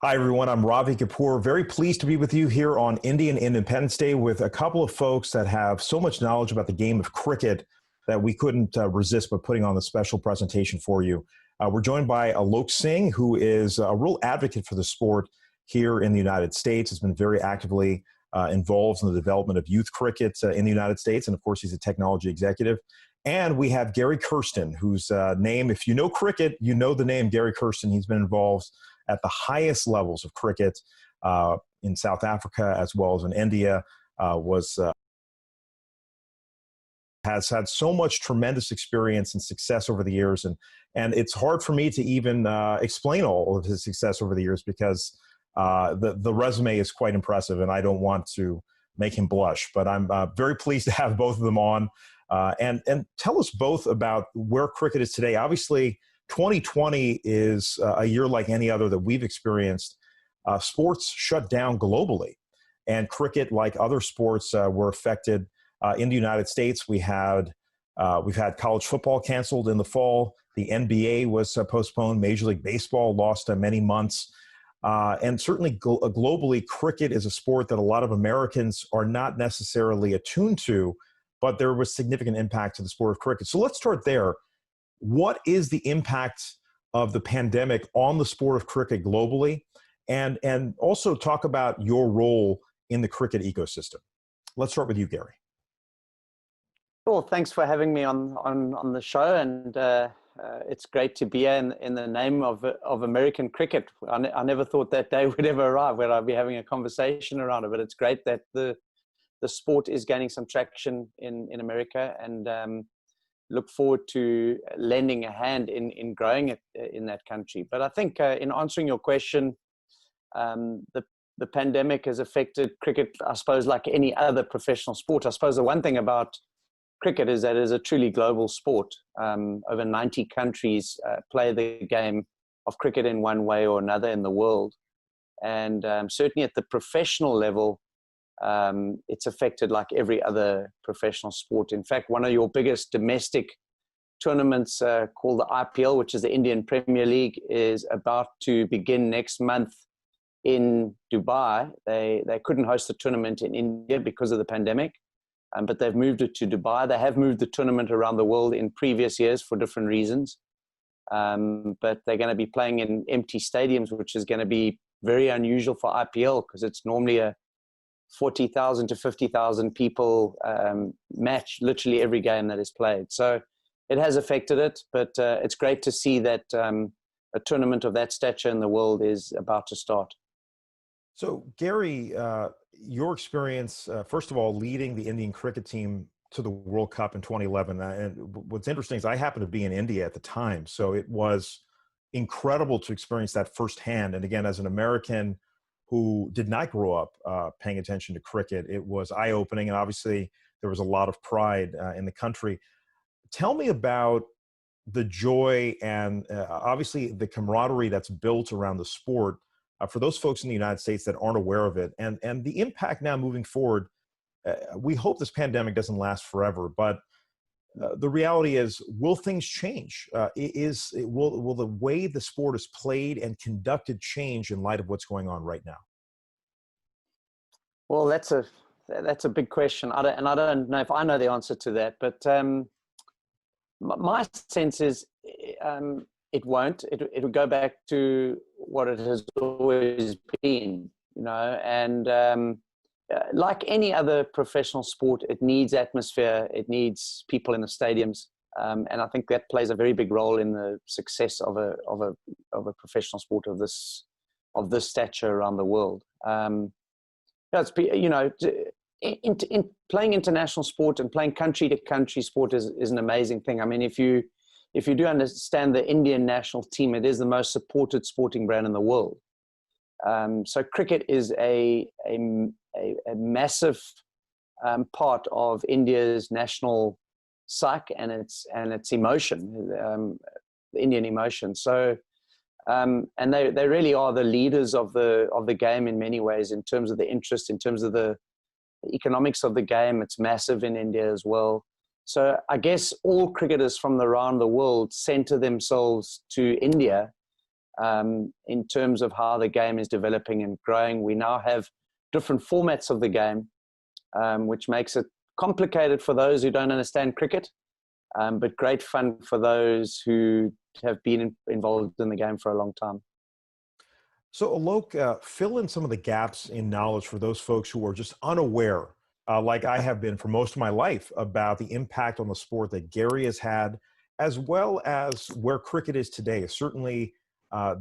Hi, everyone. I'm Ravi Kapoor. Very pleased to be with you here on Indian Independence Day with a couple of folks that have so much knowledge about the game of cricket that we couldn't resist but putting on the special presentation for you. We're joined by Alok Singh, who is a real advocate for the sport here in the United States. Has been very actively involved in the development of youth cricket in the United States. And of course, he's a technology executive. And we have Gary Kirsten, whose name, if you know cricket, you know the name Gary Kirsten. He's been involved at the highest levels of cricket in South Africa as well as in India, has had so much tremendous experience and success over the years. And it's hard for me to even explain all of his success over the years because the resume is quite impressive and I don't want to make him blush. But I'm very pleased to have both of them on. And tell us both about where cricket is today. Obviously, 2020 is a year like any other that we've experienced. Sports shut down globally, and cricket, like other sports, were affected. In the United States, we've had college football canceled in the fall. The NBA was postponed. Major League Baseball lost many months. And certainly globally, cricket is a sport that a lot of Americans are not necessarily attuned to, but there was significant impact to the sport of cricket. So let's start there. What is the impact of the pandemic on the sport of cricket globally? And also talk about your role in the cricket ecosystem. Let's start with you, Gary. Well, thanks for having me on the show, and it's great to be here in the name of American cricket. I never thought that day would ever arrive where I'd be having a conversation around it, but it's great that the sport is gaining some traction in America, and look forward to lending a hand in growing it in that country. But I think in answering your question, the pandemic has affected cricket, I suppose, like any other professional sport. I suppose the one thing about cricket is that it is a truly global sport. Over 90 countries play the game of cricket in one way or another in the world. And certainly at the professional level, it's affected like every other professional sport. In fact, one of your biggest domestic tournaments called the IPL, which is the Indian Premier League, is about to begin next month in Dubai. They couldn't host the tournament in India because of the pandemic, but they've moved it to Dubai. They have moved the tournament around the world in previous years for different reasons, but they're going to be playing in empty stadiums, which is going to be very unusual for IPL because it's normally a 40,000 to 50,000 people match literally every game that is played. So it has affected it, but it's great to see that a tournament of that stature in the world is about to start. So Gary, your experience, first of all, leading the Indian cricket team to the World Cup in 2011. And what's interesting is I happened to be in India at the time. So it was incredible to experience that firsthand. And again, as an American who did not grow up paying attention to cricket, it was eye-opening, and obviously there was a lot of pride in the country. Tell me about the joy and obviously the camaraderie that's built around the sport for those folks in the United States that aren't aware of it, and the impact now moving forward. We hope this pandemic doesn't last forever, but the reality is, will things change? Will the way the sport is played and conducted change in light of what's going on right now? Well, that's a big question. I don't know if I know the answer to that, but my sense is it won't. It will go back to what it has always been, and like any other professional sport, it needs atmosphere. It needs people in the stadiums, and I think that plays a very big role in the success of a professional sport of this stature around the world. In playing international sport and playing country to country sport is an amazing thing. I mean, if you do understand the Indian national team, it is the most supported sporting brand in the world. So cricket is a massive part of India's national psyche and its emotion, the Indian emotion. So, and they really are the leaders of the game in many ways, in terms of the interest, in terms of the economics of the game. It's massive in India as well. So I guess all cricketers from around the world center themselves to India in terms of how the game is developing and growing. We now have different formats of the game, which makes it complicated for those who don't understand cricket, but great fun for those who have been involved in the game for a long time. So Alok, fill in some of the gaps in knowledge for those folks who are just unaware, like I have been for most of my life, about the impact on the sport that Gary has had, as well as where cricket is today. Certainly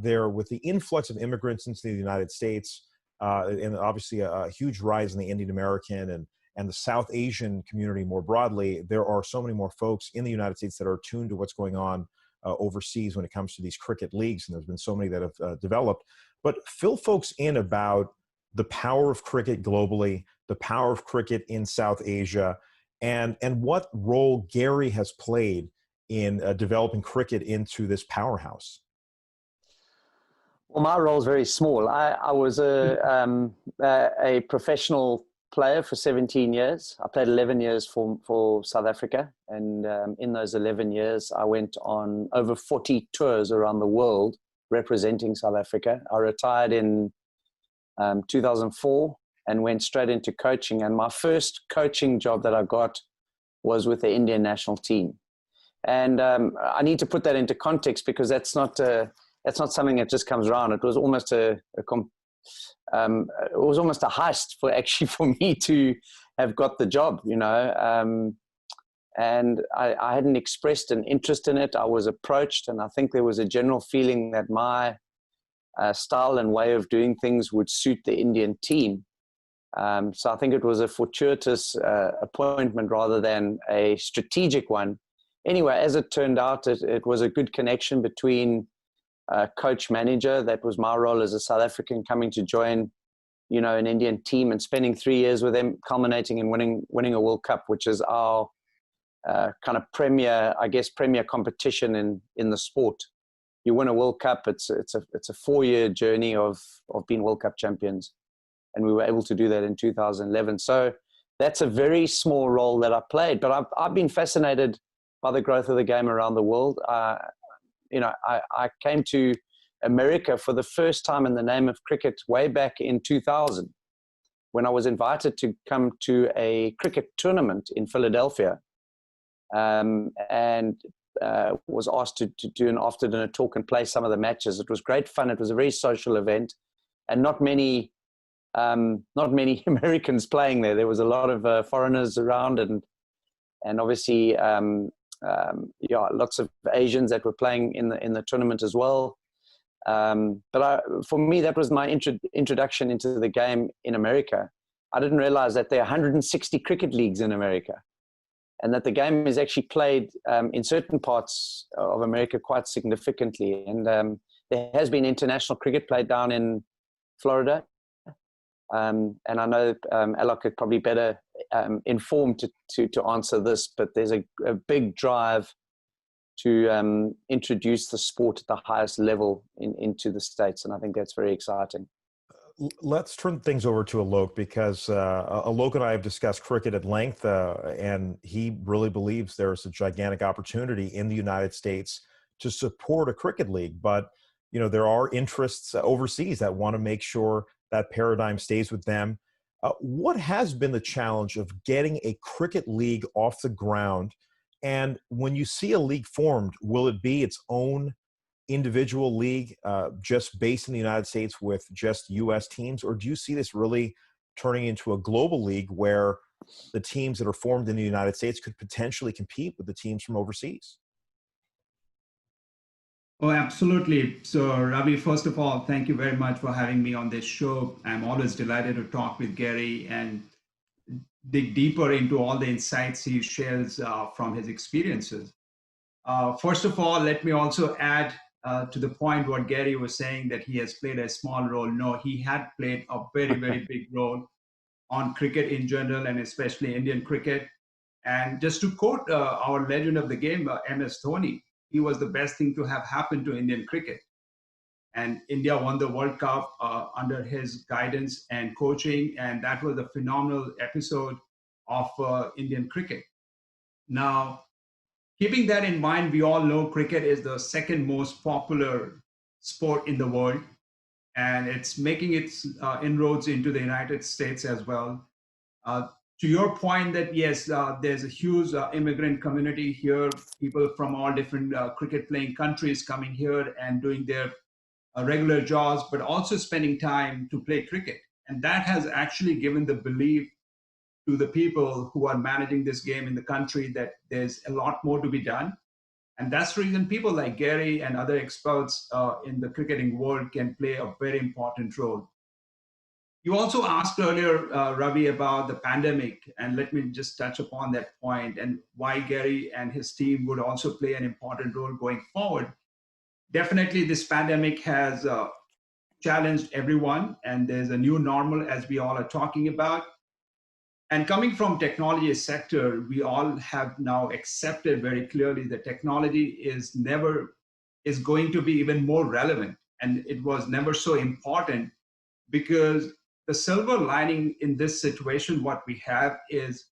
there, with the influx of immigrants into the United States, and obviously a huge rise in the Indian American and the South Asian community more broadly, there are so many more folks in the United States that are tuned to what's going on overseas when it comes to these cricket leagues, and there's been so many that have developed. But fill folks in about the power of cricket globally, the power of cricket in South Asia, and what role Gary has played in developing cricket into this powerhouse. Well, my role is very small. I was a professional player for 17 years. I played 11 years for South Africa. And in those 11 years, I went on over 40 tours around the world representing South Africa. I retired in 2004 and went straight into coaching. And my first coaching job that I got was with the Indian national team. And I need to put that into context, because that's not something that just comes around. It was almost a heist for me to have got the job, you know. And I hadn't expressed an interest in it. I was approached, and I think there was a general feeling that my style and way of doing things would suit the Indian team. So I think it was a fortuitous appointment rather than a strategic one. Anyway, as it turned out, it was a good connection between coach manager. That was my role as a South African coming to join, you know, an Indian team, and spending 3 years with them, culminating in winning a World Cup, which is our kind of premier competition in the sport. You win a World Cup, it's a 4-year journey of being World Cup champions, and we were able to do that in 2011. So that's a very small role that I played, but I've been fascinated by the growth of the game around the world. You know, I came to America for the first time in the name of cricket way back in 2000, when I was invited to come to a cricket tournament in Philadelphia, and was asked to do an after dinner talk and play some of the matches. It was great fun. It was a very social event, and not many Americans playing there. There was a lot of foreigners around, and obviously lots of Asians that were playing in the tournament as well. But for me, that was my introduction into the game in America. I didn't realize that there are 160 cricket leagues in America, and that the game is actually played in certain parts of America quite significantly. And there has been international cricket played down in Florida. And I know Alok could probably better informed to answer this, but there's a big drive to introduce the sport at the highest level into the States, and I think that's very exciting. Let's turn things over to Alok, because Alok and I have discussed cricket at length, and he really believes there's a gigantic opportunity in the United States to support a cricket league. But you know, there are interests overseas that want to make sure that paradigm stays with them. What has been the challenge of getting a cricket league off the ground? And when you see a league formed, will it be its own individual league just based in the United States with just U.S. teams? Or do you see this really turning into a global league where the teams that are formed in the United States could potentially compete with the teams from overseas? Oh, absolutely. So, Ravi, first of all, thank you very much for having me on this show. I'm always delighted to talk with Gary and dig deeper into all the insights he shares from his experiences. First of all, let me also add to the point what Gary was saying, that he has played a small role. No, he had played a very, very big role on cricket in general, and especially Indian cricket. And just to quote our legend of the game, MS Dhoni, he was the best thing to have happened to Indian cricket. And India won the World Cup under his guidance and coaching, and that was a phenomenal episode of Indian cricket. Now, keeping that in mind, we all know cricket is the second most popular sport in the world, and it's making its inroads into the United States as well. Uh, to your point that yes, there's a huge immigrant community here, people from all different cricket playing countries coming here and doing their regular jobs, but also spending time to play cricket. And that has actually given the belief to the people who are managing this game in the country that there's a lot more to be done. And that's the reason people like Gary and other experts in the cricketing world can play a very important role. You also asked earlier, Ravi, about the pandemic, and let me just touch upon that point and why Gary and his team would also play an important role going forward. Definitely, this pandemic has challenged everyone, and there's a new normal, as we all are talking about. And coming from technology sector, we all have now accepted very clearly that technology is going to be even more relevant, and it was never so important, because the silver lining in this situation, what we have is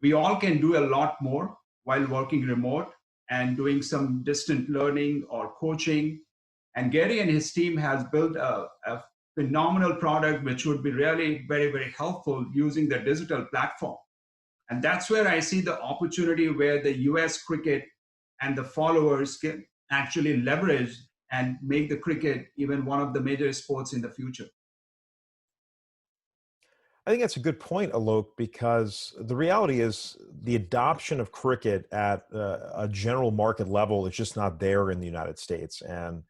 we all can do a lot more while working remote and doing some distant learning or coaching. And Gary and his team has built a phenomenal product which would be really very, very helpful using the digital platform. And that's where I see the opportunity where the US cricket and the followers can actually leverage and make the cricket even one of the major sports in the future. I think that's a good point, Alok, because the reality is the adoption of cricket at a general market level is just not there in the United States. And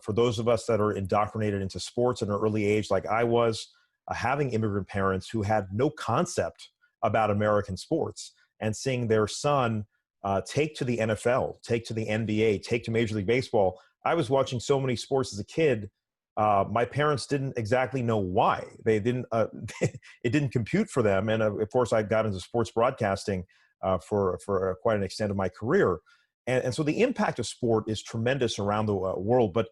for those of us that are indoctrinated into sports at an early age, like I was, having immigrant parents who had no concept about American sports and seeing their son take to the NFL, take to the NBA, take to Major League Baseball. I was watching so many sports as a kid. My parents didn't exactly know why. They didn't. It didn't compute for them. And of course, I got into sports broadcasting for quite an extent of my career. And so the impact of sport is tremendous around the world. But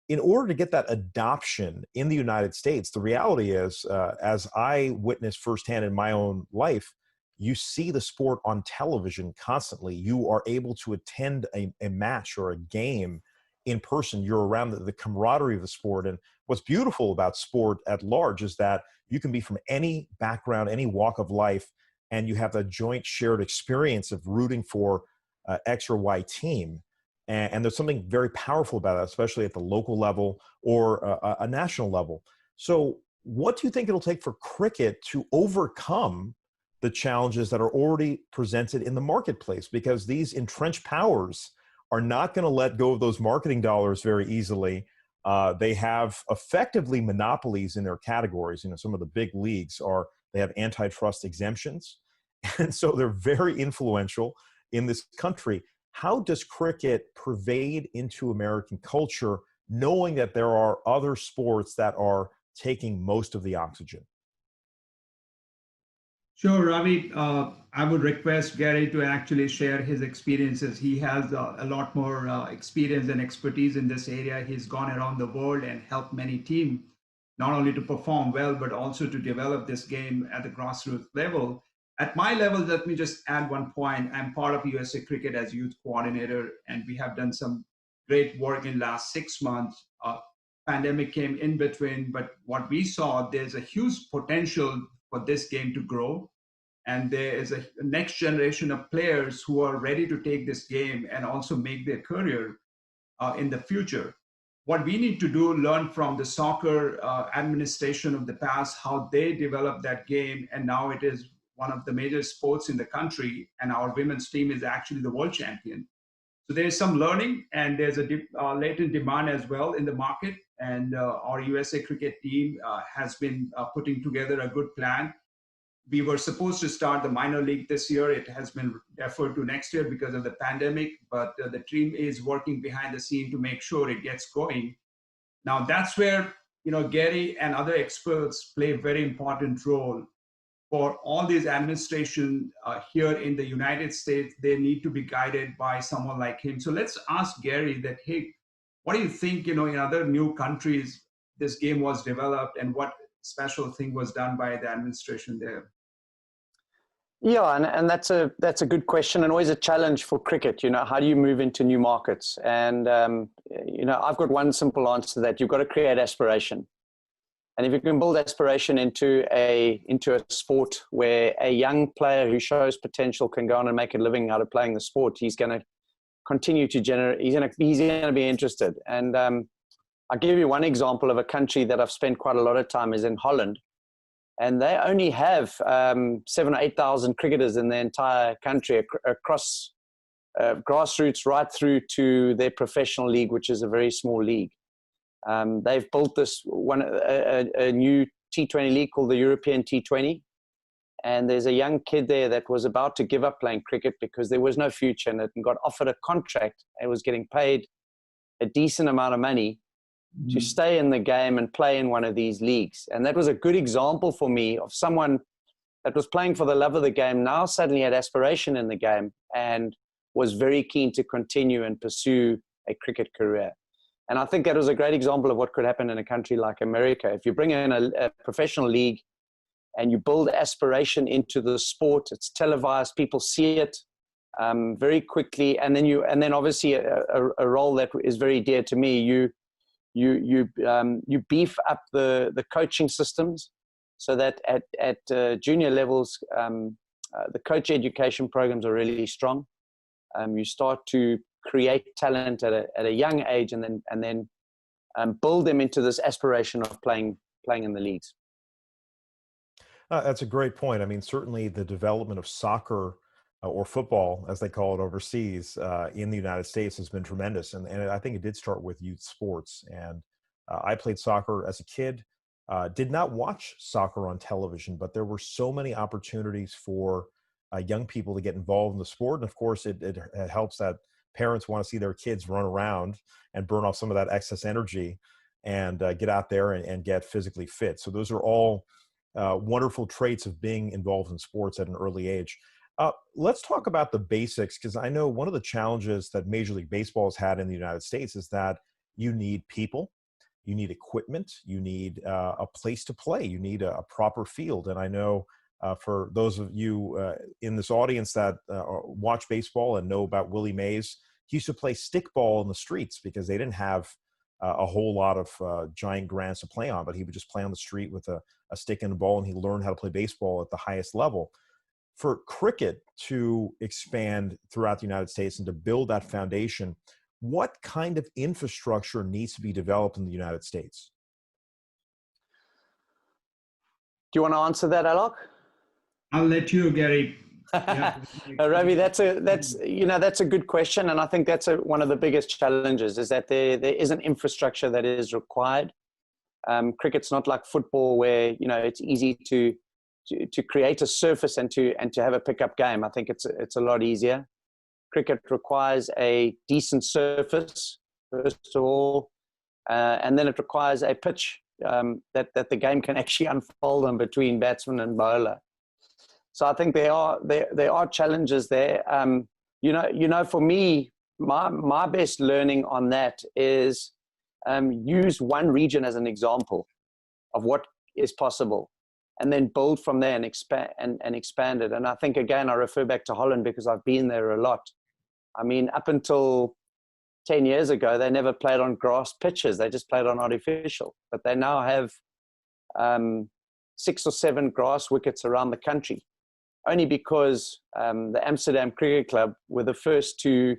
in order to get that adoption in the United States, the reality is, as I witnessed firsthand in my own life, you see the sport on television constantly. You are able to attend a match or a game in person. You're around the camaraderie of the sport. And what's beautiful about sport at large is that you can be from any background, any walk of life, and you have that joint shared experience of rooting for X or Y team. And there's something very powerful about that, especially at the local level or a national level. So what do you think it'll take for cricket to overcome the challenges that are already presented in the marketplace? Because these entrenched powers are not going to let go of those marketing dollars very easily. They have effectively monopolies in their categories. You know, some of the big leagues they have antitrust exemptions. And so they're very influential in this country. How does cricket pervade into American culture, knowing that there are other sports that are taking most of the oxygen? Sure, Ravi. I would request Gary to actually share his experiences. He has a lot more experience and expertise in this area. He's gone around the world and helped many teams, not only to perform well, but also to develop this game at the grassroots level. At my level, let me just add one point. I'm part of USA Cricket as youth coordinator, and we have done some great work in the last 6 months. Pandemic came in between, but what we saw, there's a huge potential for this game to grow. And there is a next generation of players who are ready to take this game and also make their career in the future. What we need to do, learn from the soccer administration of the past, how they developed that game, and now it is one of the major sports in the country, and our women's team is actually the world champion. So there's some learning, and there's a latent demand as well in the market. And our USA Cricket team has been putting together a good plan. We were supposed to start the minor league this year. It has been deferred to next year because of the pandemic, but the team is working behind the scene to make sure it gets going. Now that's where, you know, Gary and other experts play a very important role. For all these administration here in the United States, they need to be guided by someone like him. So let's ask Gary that, hey, what do you think, you know, in other new countries, this game was developed and what special thing was done by the administration there? Yeah, and that's a good question, and always a challenge for cricket. You know, how do you move into new markets? And you know, I've got one simple answer to that: you've got to create aspiration. And if you can build aspiration into a sport where a young player who shows potential can go on and make a living out of playing the sport, he's going to continue to generate. He's going to be interested. And I'll give you one example of a country that I've spent quite a lot of time is in Holland. And they only have 7,000 or 8,000 cricketers in their entire country across grassroots right through to their professional league, which is a very small league. They've built this a new T20 league called the European T20. And there's a young kid there that was about to give up playing cricket because there was no future in it, and got offered a contract and was getting paid a decent amount of money to stay in the game and play in one of these leagues. And that was a good example for me of someone that was playing for the love of the game, now suddenly had aspiration in the game and was very keen to continue and pursue a cricket career. And I think that was a great example of what could happen in a country like America. If you bring in a professional league and you build aspiration into the sport, it's televised, people see it very quickly. And then obviously a role that is very dear to me, you beef up the coaching systems so that at junior levels, the coach education programs are really strong. You start to create talent at a young age, and then build them into this aspiration of playing in the leagues. That's a great point. I mean, certainly the development of soccer or football, as they call it overseas, in the United States has been tremendous. And I think it did start with youth sports. And I played soccer as a kid, did not watch soccer on television, but there were so many opportunities for young people to get involved in the sport. And of course, it helps that parents want to see their kids run around and burn off some of that excess energy and get out there and get physically fit. So those are all wonderful traits of being involved in sports at an early age. Let's talk about the basics, because I know one of the challenges that Major League Baseball has had in the United States is that you need people, you need equipment, you need a place to play, you need a proper field. And I know for those of you in this audience that watch baseball and know about Willie Mays, he used to play stickball in the streets because they didn't have a whole lot of giant grants to play on, but he would just play on the street with a stick and a ball, and he learned how to play baseball at the highest level. For cricket to expand throughout the United States and to build that foundation, what kind of infrastructure needs to be developed in the United States? Do you want to answer that, Alok? I'll let you, Gary. Yeah. Ravi, that's a good question, and I think that's one of the biggest challenges is that there isn't infrastructure that is required. Cricket's not like football where it's easy to create a surface and to have a pickup game. I think it's a lot easier. Cricket requires a decent surface first of all, and then it requires a pitch that the game can actually unfold on between batsman and bowler. So I think there are challenges there. For me, my best learning on that is use one region as an example of what is possible, and then build from there and expand it. And I think, again, I refer back to Holland because I've been there a lot. I mean, up until 10 years ago, they never played on grass pitches. They just played on artificial. But they now have 6 or 7 grass wickets around the country, only because the Amsterdam Cricket Club were the first to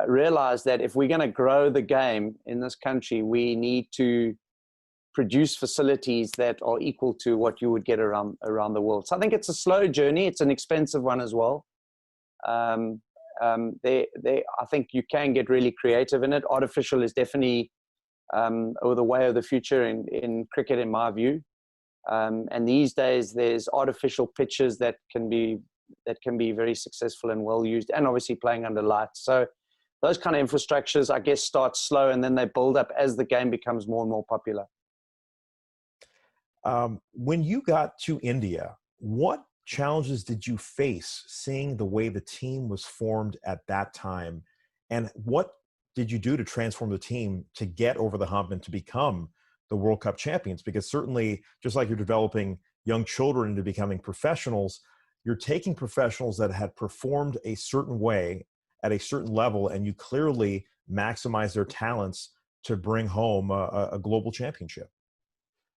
realize that if we're going to grow the game in this country, we need to produce facilities that are equal to what you would get around the world. So I think it's a slow journey. It's an expensive one as well. I think you can get really creative in it. Artificial is definitely the way of the future in cricket, in my view. And these days, there's artificial pitches that can be very successful and well used, and obviously playing under lights. So those kind of infrastructures, I guess, start slow and then they build up as the game becomes more and more popular. When you got to India, what challenges did you face seeing the way the team was formed at that time? And what did you do to transform the team to get over the hump and to become the World Cup champions? Because certainly, just like you're developing young children into becoming professionals, you're taking professionals that had performed a certain way at a certain level, and you clearly maximize their talents to bring home a global championship.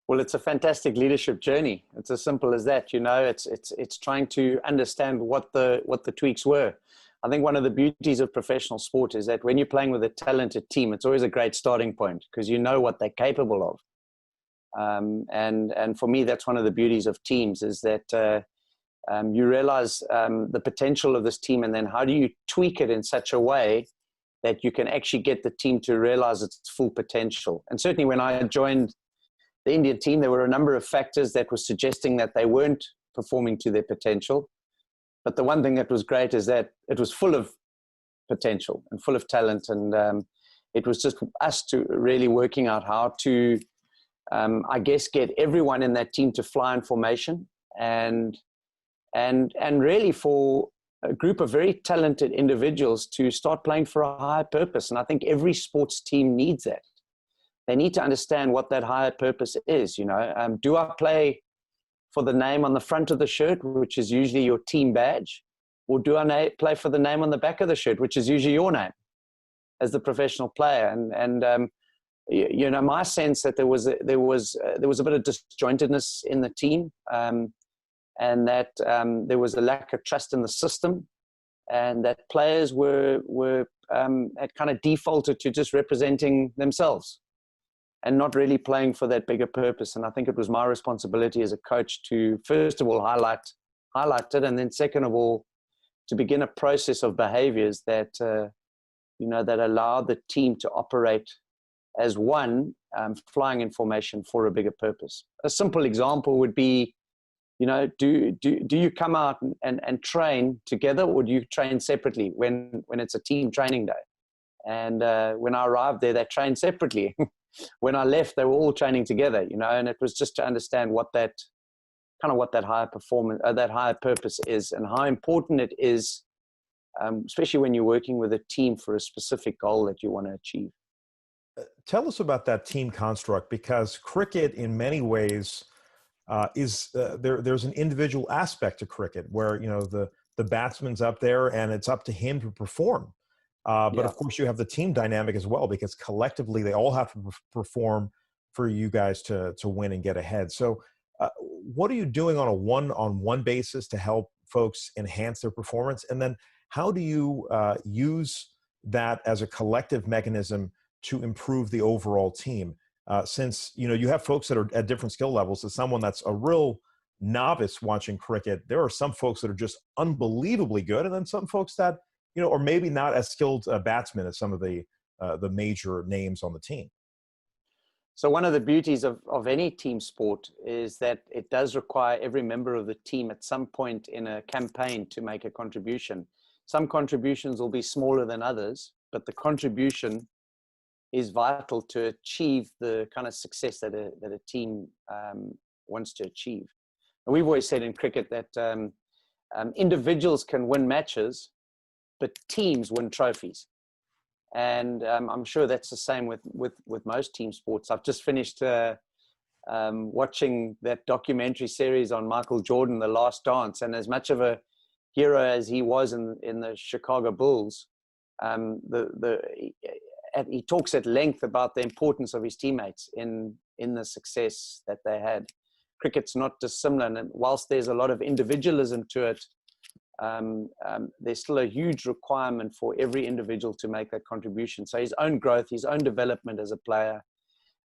Well, it's a fantastic leadership journey. It's as simple as that. You know, it's trying to understand what the tweaks were. I think one of the beauties of professional sport is that when you're playing with a talented team, it's always a great starting point because you know what they're capable of. And for me, that's one of the beauties of teams is that you realize the potential of this team, and then how do you tweak it in such a way that you can actually get the team to realize its full potential. And certainly when I joined the Indian team, there were a number of factors that were suggesting that they weren't performing to their potential. But the one thing that was great is that it was full of potential and full of talent. And it was just us to really working out how to, I guess, get everyone in that team to fly in formation and really for a group of very talented individuals to start playing for a higher purpose. And I think every sports team needs that. They need to understand what that higher purpose is. You know, do I play for the name on the front of the shirt, which is usually your team badge, or do I play for the name on the back of the shirt, which is usually your name as the professional player? And you know, my sense that there was a bit of disjointedness in the team, and that there was a lack of trust in the system, and that players had kind of defaulted to just representing themselves and not really playing for that bigger purpose. And I think it was my responsibility as a coach to, first of all, highlight it, and then second of all, to begin a process of behaviors that, you know, that allow the team to operate as one, flying in formation for a bigger purpose. A simple example would be, you know, do you come out and train together, or do you train separately when it's a team training day? And when I arrived there, they trained separately. When I left, they were all training together, you know, and it was just to understand what that higher performance, that higher purpose is, and how important it is, especially when you're working with a team for a specific goal that you want to achieve. Tell us about that team construct, because cricket in many ways there's an individual aspect to cricket where, you know, the batsman's up there and it's up to him to perform. But of course you have the team dynamic as well, because collectively they all have to perform for you guys to win and get ahead. So what are you doing on a one-on-one basis to help folks enhance their performance? And then how do you use that as a collective mechanism to improve the overall team? Since, you know, you have folks that are at different skill levels. As someone that's a real novice watching cricket, there are some folks that are just unbelievably good, and then some folks that, you know, or maybe not as skilled batsmen as some of the major names on the team. So one of the beauties of any team sport is that it does require every member of the team at some point in a campaign to make a contribution. Some contributions will be smaller than others, but the contribution is vital to achieve the kind of success that a team wants to achieve. And we've always said in cricket that individuals can win matches, but teams win trophies. And I'm sure that's the same with most team sports. I've just finished watching that documentary series on Michael Jordan, The Last Dance. And as much of a hero as he was in the Chicago Bulls, he talks at length about the importance of his teammates in the success that they had. Cricket's not dissimilar, and whilst there's a lot of individualism to it, there's still a huge requirement for every individual to make that contribution. So his own growth, his own development as a player,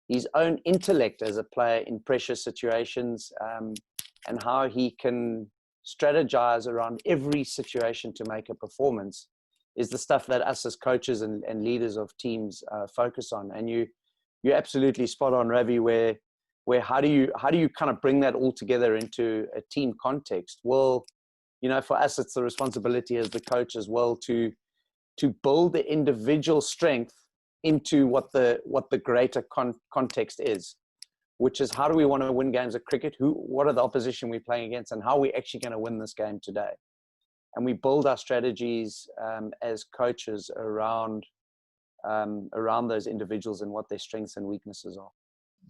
his own intellect as a player in pressure situations, and how he can strategize around every situation to make a performance is the stuff that us as coaches and leaders of teams focus on. And you're absolutely spot on, Ravi, where how do you kind of bring that all together into a team context? Well, you know, for us, it's the responsibility as the coach as well to build the individual strength into what the greater context is, which is how do we want to win games of cricket? What are the opposition we're playing against, and how are we actually going to win this game today? And we build our strategies as coaches around those individuals and what their strengths and weaknesses are.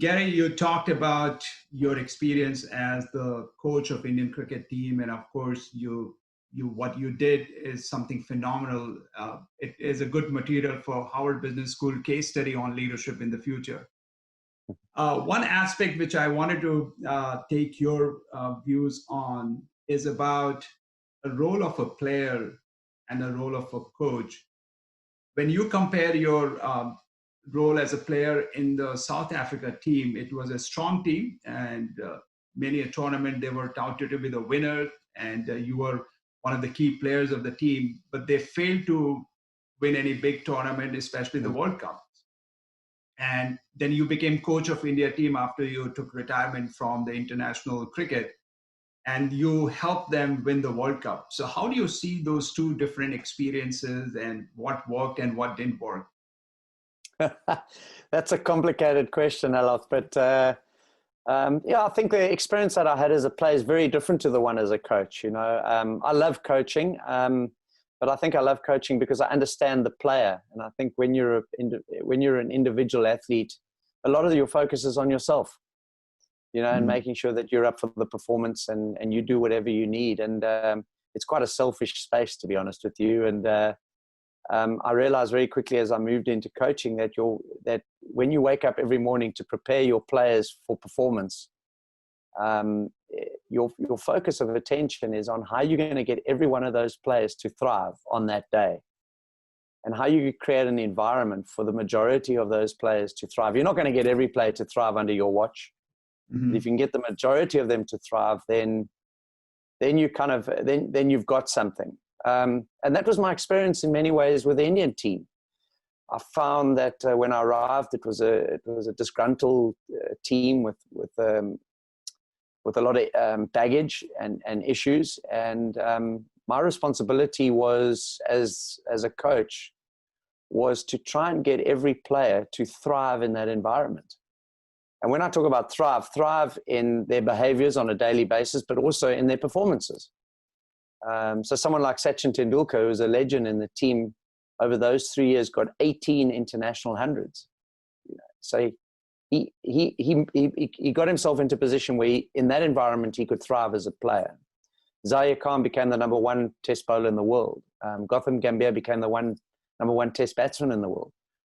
Gary, you talked about your experience as the coach of Indian cricket team, and of course, what you did is something phenomenal. It is a good material for Harvard Business School case study on leadership in the future. One aspect which I wanted to take your views on is about a role of a player and a role of a coach. When you compare your role as a player in the South Africa team, it was a strong team, and many a tournament they were touted to be the winner, and you were one of the key players of the team, but they failed to win any big tournament, especially the World Cup. And then you became coach of India team after you took retirement from the international cricket, and you helped them win the World Cup. So how do you see those two different experiences, and what worked and what didn't work? That's a complicated question, Alok, but yeah, I think the experience that I had as a player is very different to the one as a coach. I love coaching, but I think I love coaching because I understand the player. And I think when you're an individual athlete, a lot of your focus is on yourself, and making sure that you're up for the performance and you do whatever you need. And it's quite a selfish space, to be honest with you. And I realized very quickly as I moved into coaching that when you wake up every morning to prepare your players for performance, your focus of attention is on how you're going to get every one of those players to thrive on that day, and how you create an environment for the majority of those players to thrive. You're not going to get every player to thrive under your watch. But if you can get the majority of them to thrive, then you've got something. And that was my experience in many ways with the Indian team. I found that when I arrived, it was a disgruntled team with a lot of baggage and issues. And my responsibility was, as a coach, was to try and get every player to thrive in that environment. And when I talk about thrive in their behaviors on a daily basis, but also in their performances. So someone like Sachin Tendulkar, who's a legend in the team, over those 3 years got 18 international hundreds. So he got himself into a position where in that environment he could thrive as a player. Zaire Khan became the number one test bowler in the world. Gautam Gambhir became the number one test batsman in the world.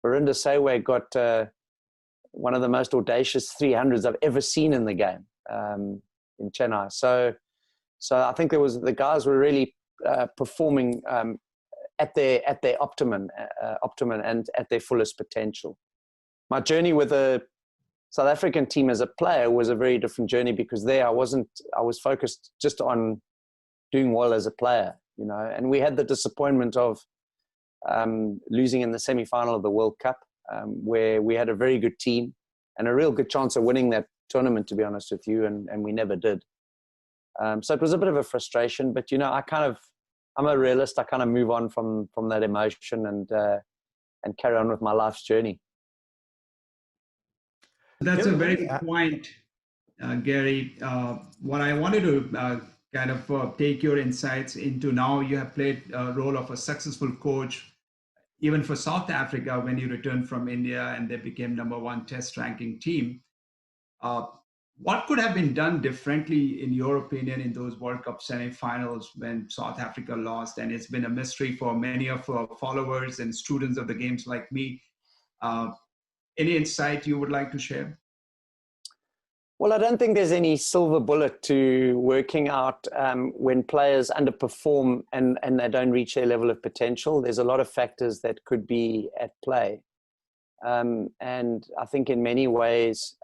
Virender Sehwag got one of the most audacious 300s I've ever seen in the game in Chennai. So I think the guys were really performing at their optimum and at their fullest potential. My journey with the South African team as a player was a very different journey, because there I was focused just on doing well as a player, and we had the disappointment of losing in the semi-final of the World Cup, where we had a very good team and a real good chance of winning that tournament, to be honest with you, and we never did. So it was a bit of a frustration, but I'm a realist. I kind of move on from that emotion and carry on with my life's journey. That's a very good point, Gary. What I wanted to kind of take your insights into now, you have played a role of a successful coach, even for South Africa when you returned from India and they became number one test ranking team. What could have been done differently, in your opinion, in those World Cup semifinals when South Africa lost? And it's been a mystery for many of our followers and students of the games like me. Any insight you would like to share? Well, I don't think there's any silver bullet to working out when players underperform and they don't reach their level of potential. There's a lot of factors that could be at play. And I think in many ways,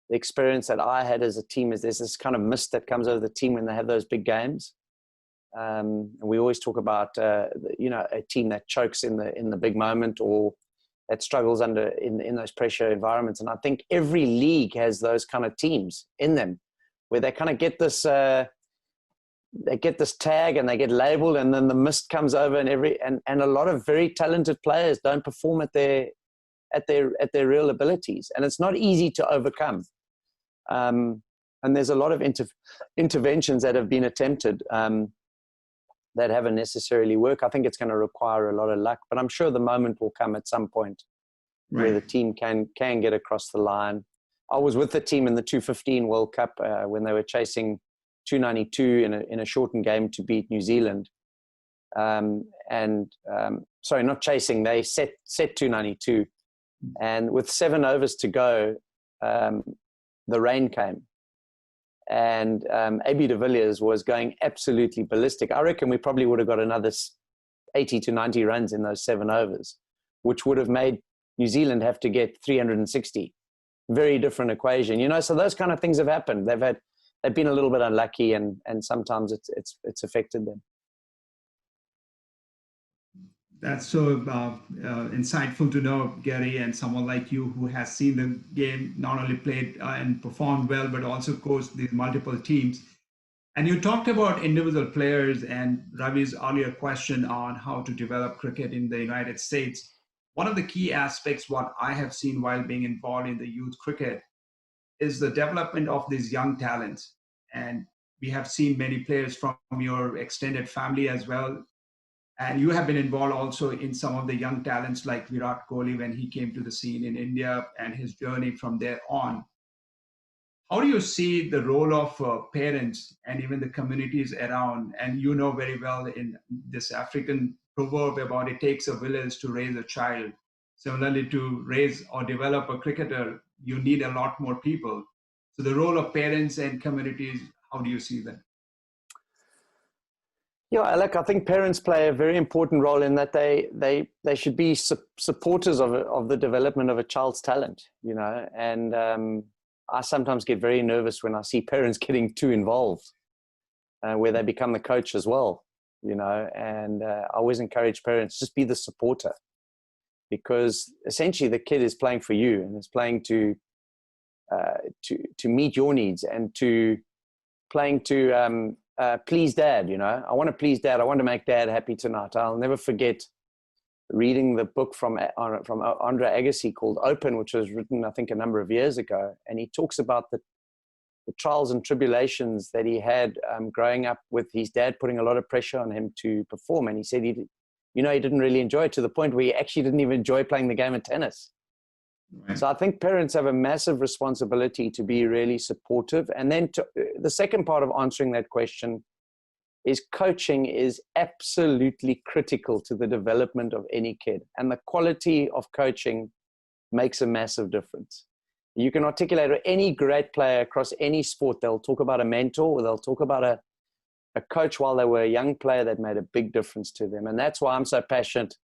the experience that I had as a team is there's this kind of mist that comes over the team when they have those big games. And we always talk about, a team that chokes in the big moment, or that struggles in those pressure environments. And I think every league has those kind of teams in them where they kind of get this tag and they get labeled, and then the mist comes over and a lot of very talented players don't perform at their real abilities, and it's not easy to overcome. And there's a lot of interventions that have been attempted that haven't necessarily worked. I think it's going to require a lot of luck, but I'm sure the moment will come at some point where the Right. team can get across the line. I was with the team in the 215 World Cup when they were chasing 292 in a shortened game to beat New Zealand. Sorry, not chasing, they set 292. And with 7 overs to go, the rain came. And AB de Villiers was going absolutely ballistic. I reckon we probably would have got another 80 to 90 runs in those 7 overs, which would have made New Zealand have to get 360. Very different equation, you know. So those kind of things have happened. They've been a little bit unlucky, and sometimes it's affected them. That's so insightful to know, Gary, and someone like you who has seen the game, not only played and performed well, but also coached these multiple teams. And you talked about individual players and Ravi's earlier question on how to develop cricket in the United States. One of the key aspects, what I have seen while being involved in the youth cricket, is the development of these young talents. And we have seen many players from your extended family as well. And you have been involved also in some of the young talents like Virat Kohli when he came to the scene in India and his journey from there on. How do you see the role of parents and even the communities around? And you know very well in this African proverb about it takes a village to raise a child. Similarly, to raise or develop a cricketer, you need a lot more people. So the role of parents and communities, how do you see that? Yeah, Alec, I think parents play a very important role in that they should be supporters of the development of a child's talent, you know. And I sometimes get very nervous when I see parents getting too involved, where they become the coach as well, you know. And I always encourage parents, just be the supporter, because essentially the kid is playing for you and is playing to meet your needs and playing to please dad, you know. I want to please dad. I want to make dad happy tonight. I'll never forget reading the book from Andre Agassi called Open, which was written, I think, a number of years ago. And he talks about the trials and tribulations that he had growing up with his dad putting a lot of pressure on him to perform. And he said, he didn't really enjoy it, to the point where he actually didn't even enjoy playing the game of tennis. Right. So I think parents have a massive responsibility to be really supportive. And then the second part of answering that question is coaching is absolutely critical to the development of any kid. And the quality of coaching makes a massive difference. You can articulate any great player across any sport. They'll talk about a mentor, or they'll talk about a coach while they were a young player that made a big difference to them. And that's why I'm so passionate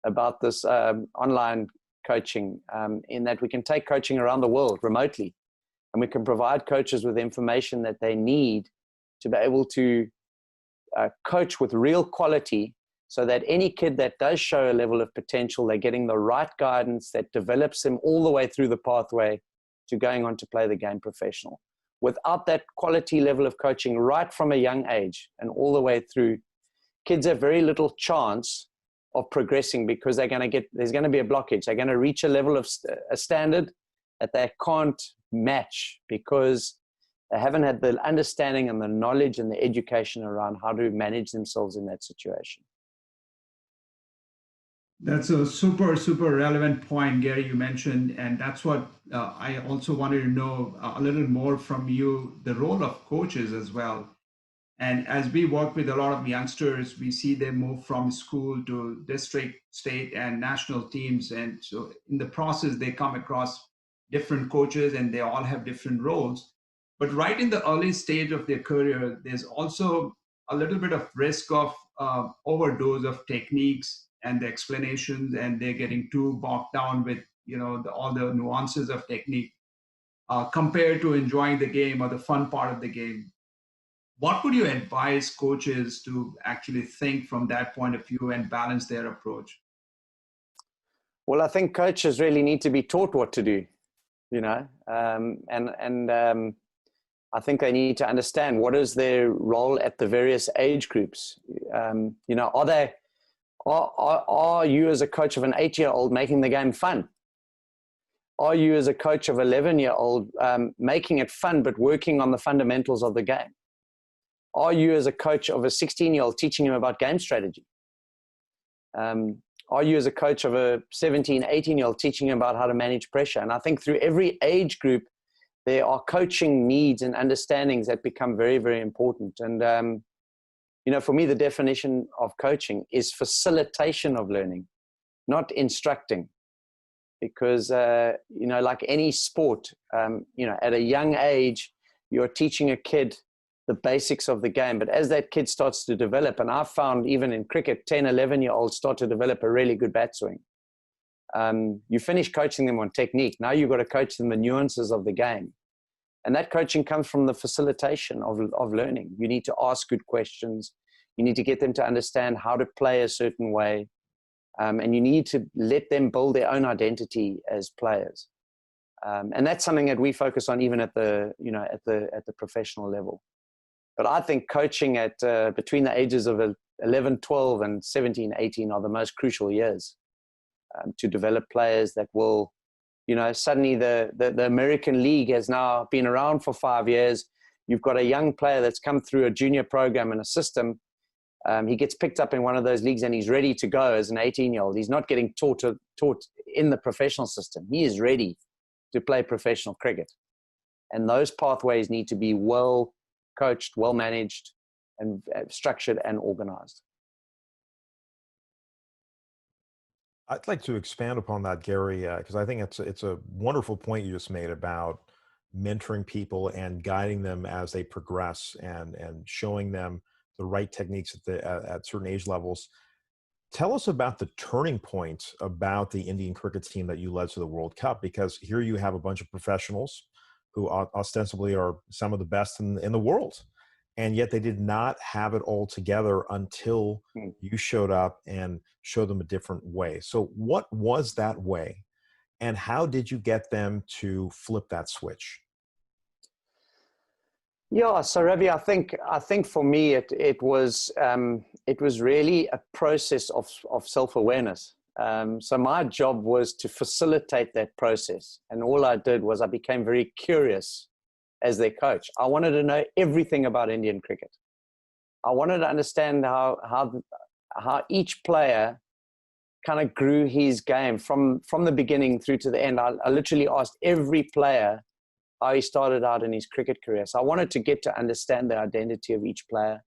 about this online coaching, in that we can take coaching around the world remotely, and we can provide coaches with information that they need to be able to coach with real quality, so that any kid that does show a level of potential, they're getting the right guidance that develops them all the way through the pathway to going on to play the game professional. Without that quality level of coaching right from a young age and all the way through, kids have very little chance of progressing, because there's going to be a blockage. They're going to reach a level of a standard that they can't match, because they haven't had the understanding and the knowledge and the education around how to manage themselves in that situation. That's a super, super relevant point, Gary, you mentioned. And that's what I also wanted to know a little more from you, the role of coaches as well. And as we work with a lot of youngsters, we see them move from school to district, state, and national teams. And so in the process, they come across different coaches, and they all have different roles. But right in the early stage of their career, there's also a little bit of risk of overdose of techniques and the explanations, and they're getting too bogged down with all the nuances of technique compared to enjoying the game or the fun part of the game. What would you advise coaches to actually think from that point of view and balance their approach? Well, I think coaches really need to be taught what to do, I think they need to understand what is their role at the various age groups. Are you as a coach of an 8-year-old making the game fun? Are you as a coach of 11-year-old making it fun but working on the fundamentals of the game? Are you as a coach of a 16-year-old teaching him about game strategy? are you as a coach of a 17, 18-year-old teaching him about how to manage pressure? And I think through every age group, there are coaching needs and understandings that become very, very important. And, you know, for me, the definition of coaching is facilitation of learning, not instructing. Because, you know, like any sport, you know, at a young age, you're teaching a kid the basics of the game. But as that kid starts to develop, and I've found even in cricket, 10, 11-year-olds start to develop a really good bat swing. You finish coaching them on technique. Now you've got to coach them the nuances of the game. And that coaching comes from the facilitation of learning. You need to ask good questions. You need to get them to understand how to play a certain way. And you need to let them build their own identity as players. And that's something that we focus on even at the, you know, at the professional level. But I think coaching at between the ages of 11, 12 and 17, 18 are the most crucial years to develop players that will, you know, suddenly the American League has now been around for 5 years. You've got a young player that's come through a junior program and a system. He gets picked up in one of those leagues and he's ready to go as an 18-year-old. He's not getting taught in the professional system. He is ready to play professional cricket. And those pathways need to be well coached, well managed, and structured and organized. I'd like to expand upon that, Gary, because I think it's a wonderful point you just made about mentoring people and guiding them as they progress and showing them the right techniques at certain age levels. Tell us about the turning point about the Indian cricket team that you led to the World Cup, because here you have a bunch of professionals who ostensibly are some of the best in the world. And yet they did not have it all together until you showed up and showed them a different way. So what was that way? And how did you get them to flip that switch? Yeah, so Ravi, I think for me it was really a process of self-awareness. So my job was to facilitate that process, and all I did was I became very curious as their coach. I wanted to know everything about Indian cricket. I wanted to understand how each player kind of grew his game from the beginning through to the end. I literally asked every player how he started out in his cricket career. So I wanted to get to understand the identity of each player.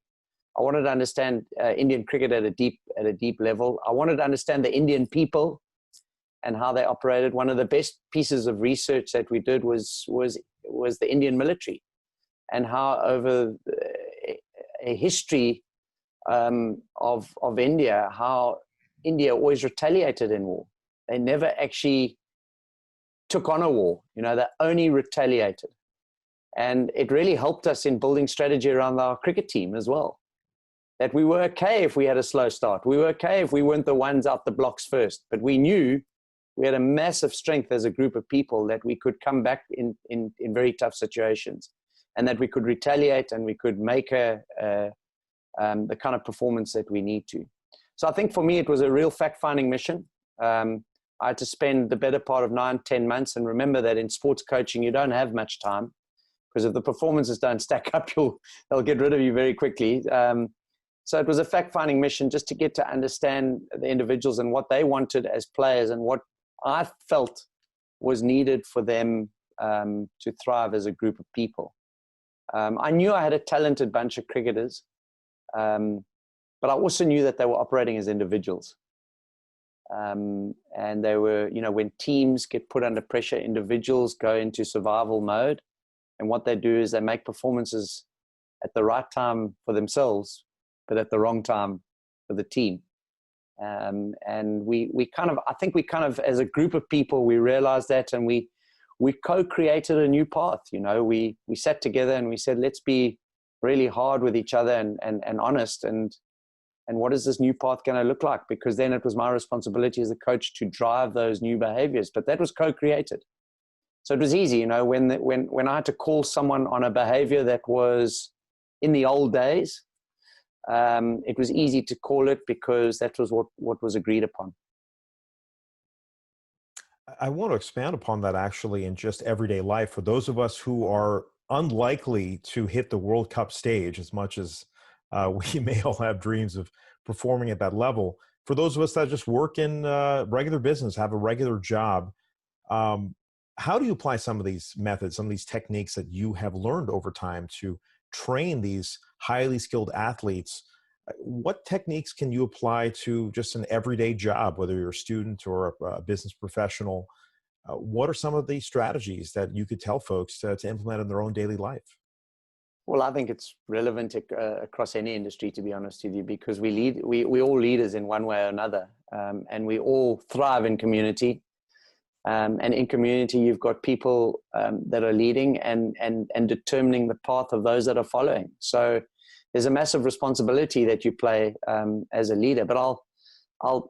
I wanted to understand Indian cricket at a deep level. I wanted to understand the Indian people and how they operated. One of the best pieces of research that we did was the Indian military, and how over a history of India, how India always retaliated in war. They never actually took on a war, you know, they only retaliated. And it really helped us in building strategy around our cricket team as well. That we were okay if we had a slow start. We were okay if we weren't the ones out the blocks first, but we knew we had a massive strength as a group of people that we could come back in very tough situations, and that we could retaliate and we could make the kind of performance that we need to. So I think for me, it was a real fact-finding mission. I had to spend the better part of 9-10 months. And remember that in sports coaching, you don't have much time, because if the performances don't stack up, they'll get rid of you very quickly. So it was a fact-finding mission just to get to understand the individuals and what they wanted as players and what I felt was needed for them to thrive as a group of people. I knew I had a talented bunch of cricketers, but I also knew that they were operating as individuals. And they were, you know, when teams get put under pressure, individuals go into survival mode. And what they do is they make performances at the right time for themselves, but at the wrong time for the team. And we kind of, I think we kind of, as a group of people, we realized that, and we co-created a new path. You know, we sat together and we said, let's be really hard with each other and honest. And what is this new path going to look like? Because then it was my responsibility as a coach to drive those new behaviors, but that was co-created. So it was easy, you know, when I had to call someone on a behavior that was in the old days, it was easy to call it because that was what was agreed upon. I want to expand upon that actually in just everyday life. For those of us who are unlikely to hit the World Cup stage, as much as we may all have dreams of performing at that level, for those of us that just work in regular business, have a regular job, how do you apply some of these methods, some of these techniques that you have learned over time to train these highly skilled athletes? What techniques can you apply to just an everyday job, whether you're a student or a business professional? What are some of the strategies that you could tell folks to implement in their own daily life? Well, I think it's relevant across any industry, to be honest with you, because we're all leaders in one way or another, and we all thrive in community. And in community, you've got people that are leading and determining the path of those that are following. So there's a massive responsibility that you play as a leader. But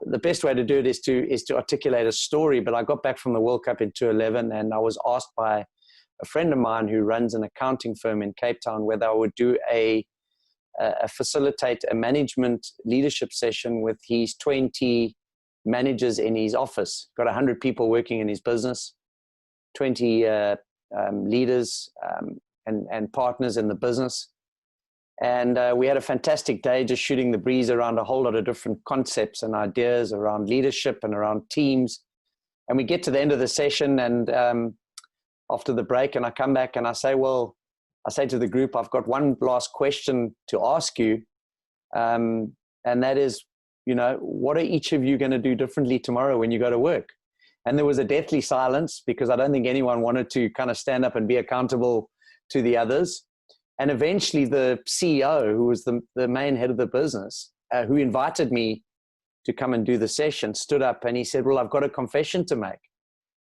the best way to do it is to articulate a story. But I got back from the World Cup in 2011, and I was asked by a friend of mine who runs an accounting firm in Cape Town whether I would do facilitate a management leadership session with his 20 managers in his office. Got 100 people working in his business, 20 leaders and partners in the business. And we had a fantastic day just shooting the breeze around a whole lot of different concepts and ideas around leadership and around teams. And we get to the end of the session, and after the break, and I come back and I say to the group, I've got one last question to ask you. And that is, what are each of you going to do differently tomorrow when you go to work? And there was a deathly silence because I don't think anyone wanted to kind of stand up and be accountable to the others. And eventually the CEO, who was the main head of the business, who invited me to come and do the session, stood up and he said, well, I've got a confession to make.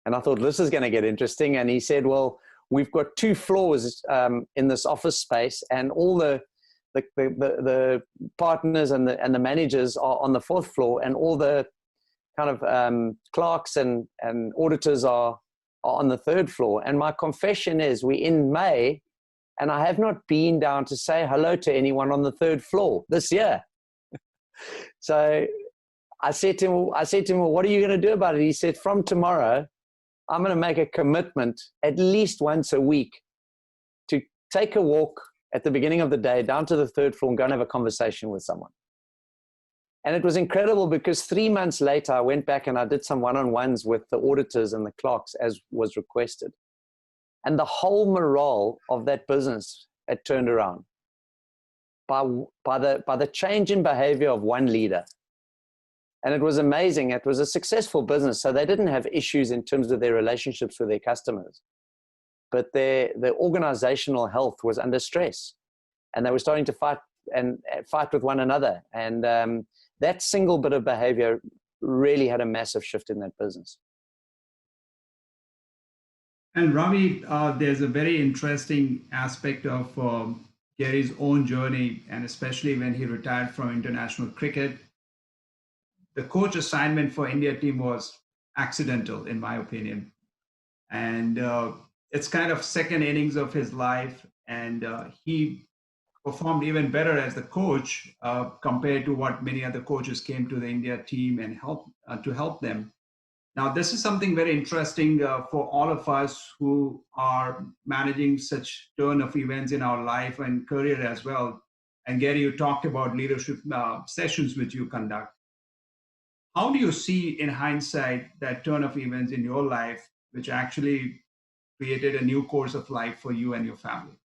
And I thought, this is going to get interesting. And he said, well, we've got 2 floors in this office space, and all the partners and the managers are on the 4th floor, and all the kind of clerks and auditors are on the 3rd floor. And my confession is, we're in May, and I have not been down to say hello to anyone on the 3rd floor this year. So I said to him, well, what are you going to do about it? He said, from tomorrow, I'm going to make a commitment at least once a week to take a walk at the beginning of the day down to the 3rd floor and go and have a conversation with someone. And it was incredible because 3 months later, I went back and I did some one-on-ones with the auditors and the clerks as was requested. And the whole morale of that business had turned around by the change in behavior of one leader. And it was amazing. It was a successful business. So they didn't have issues in terms of their relationships with their customers. But their organizational health was under stress. And they were starting to fight with one another. And that single bit of behavior really had a massive shift in that business. And Ravi, there's a very interesting aspect of Gary's own journey, and especially when he retired from international cricket. The coach assignment for India team was accidental, in my opinion. And it's kind of second innings of his life. And he performed even better as the coach compared to what many other coaches came to the India team and to help them. Now, this is something very interesting for all of us who are managing such turn of events in our life and career as well. And Gary, you talked about leadership sessions which you conduct. How do you see in hindsight that turn of events in your life, which actually created a new course of life for you and your family?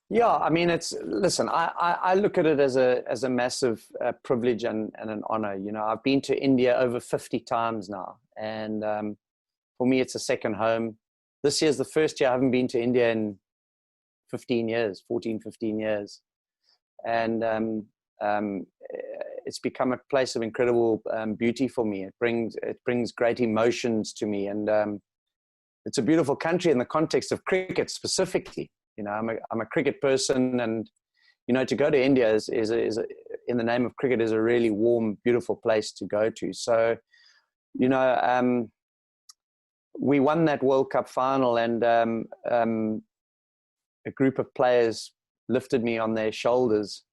Yeah, I mean, listen, I look at it as a massive privilege and an honor. I've been to India over 50 times now. And for me, it's a second home. This year's the first year I haven't been to India in 15 years. And it's become a place of incredible beauty for me. It brings great emotions to me. And it's a beautiful country in the context of cricket specifically. I'm a cricket person, and to go to India is in the name of cricket is a really warm, beautiful place to go to. So, we won that World Cup final, and a group of players lifted me on their shoulders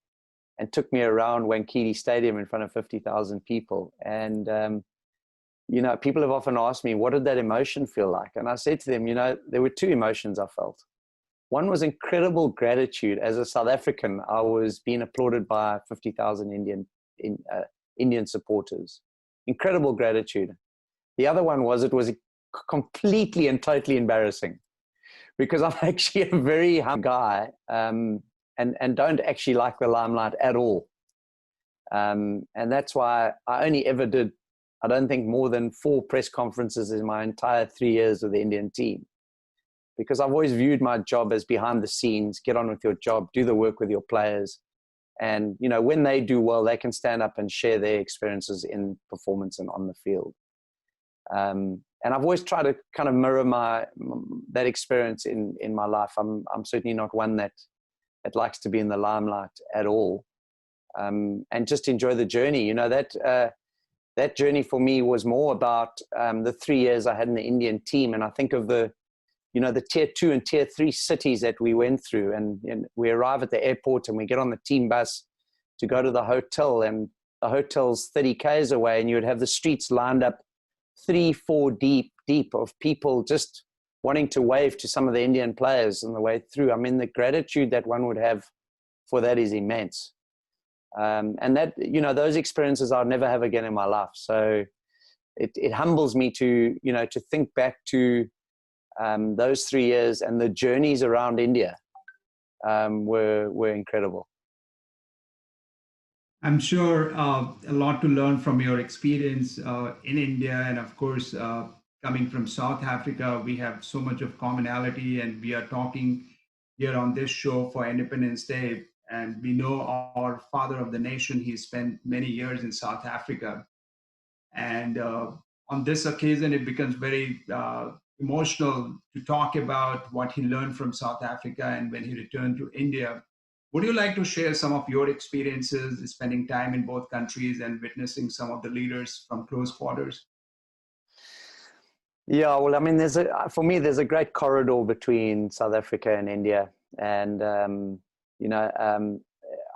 and took me around Wankhede Stadium in front of 50,000 people. And people have often asked me, what did that emotion feel like? And I said to them, there were 2 emotions I felt. One was incredible gratitude. As a South African, I was being applauded by 50,000 Indian supporters. Incredible gratitude. The other one was, it was completely and totally embarrassing, because I'm actually a very humble guy, and don't actually like the limelight at all. And that's why I only ever did, I don't think, more than 4 press conferences in my entire 3 years with the Indian team, because I've always viewed my job as behind the scenes. Get on with your job, do the work with your players. And, you know, when they do well, they can stand up and share their experiences in performance and on the field. And I've always tried to kind of mirror that experience in my life. I'm certainly not one that likes to be in the limelight at all, and just enjoy the journey. You know, that journey for me was more about the 3 years I had in the Indian team. And I think of the tier 2 and tier 3 cities that we went through, and we arrive at the airport and we get on the team bus to go to the hotel, and the hotel's 30 Ks away, and you would have the streets lined up 3-4 deep of people just wanting to wave to some of the Indian players on the way through. I mean, the gratitude that one would have for that is immense. And that, you know, those experiences I'll never have again in my life. So it humbles me to think back to those 3 years, and the journeys around India were incredible. I'm sure a lot to learn from your experience in India, and of course, coming from South Africa, we have so much of commonality, and we are talking here on this show for Independence Day. And we know our father of the nation, he spent many years in South Africa. And on this occasion, it becomes very emotional to talk about what he learned from South Africa and when he returned to India. Would you like to share some of your experiences spending time in both countries and witnessing some of the leaders from close quarters? Yeah, well, I mean, for me, there's a great corridor between South Africa and India. And,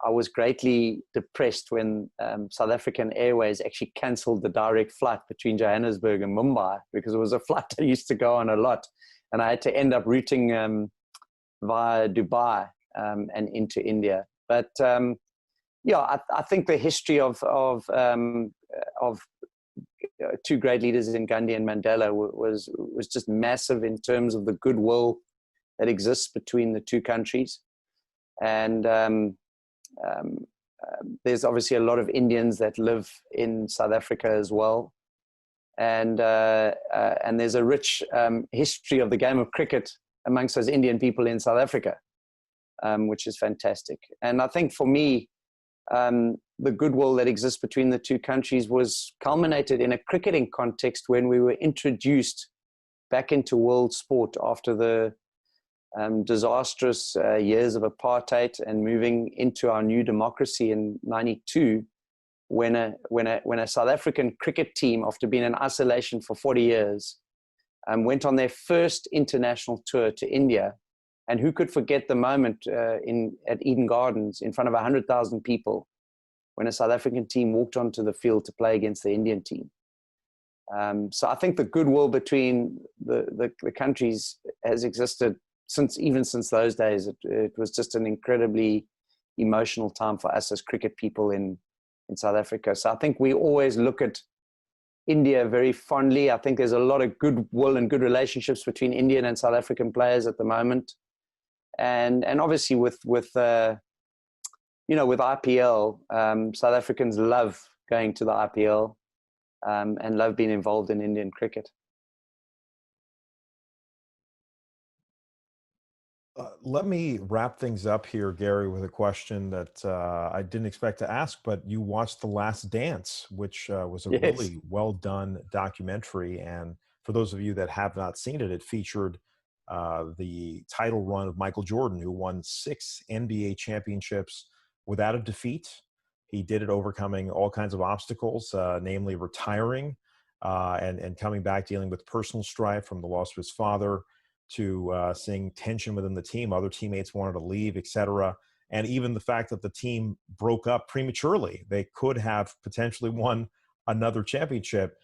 I was greatly depressed when South African Airways actually canceled the direct flight between Johannesburg and Mumbai, because it was a flight I used to go on a lot. And I had to end up routing via Dubai and into India. But I think the history of two great leaders in Gandhi and Mandela was just massive in terms of the goodwill that exists between the two countries. And there's obviously a lot of Indians that live in South Africa as well. And there's a rich history of the game of cricket amongst those Indian people in South Africa, which is fantastic. And I think for me, the goodwill that exists between the two countries was culminated in a cricketing context when we were introduced back into world sport after the disastrous years of apartheid and moving into our new democracy in '92, when a South African cricket team, after being in isolation for 40 years, went on their first international tour to India. And who could forget the moment at Eden Gardens in front of 100,000 people when a South African team walked onto the field to play against the Indian team. So I think the goodwill between the countries has existed since those days. It was just an incredibly emotional time for us as cricket people in South Africa. So I think we always look at India very fondly. I think there's a lot of goodwill and good relationships between Indian and South African players at the moment. And obviously with IPL, South Africans love going to the IPL and love being involved in Indian cricket. Let me wrap things up here, Gary, with a question that I didn't expect to ask, but you watched The Last Dance, which was a really well done documentary. And for those of you that have not seen it, it featured the title run of Michael Jordan, who won 6 NBA championships without a defeat. He did it overcoming all kinds of obstacles, namely retiring and coming back, dealing with personal strife from the loss of his father, to seeing tension within the team. Other teammates wanted to leave, etc. And even the fact that the team broke up prematurely. They could have potentially won another championship.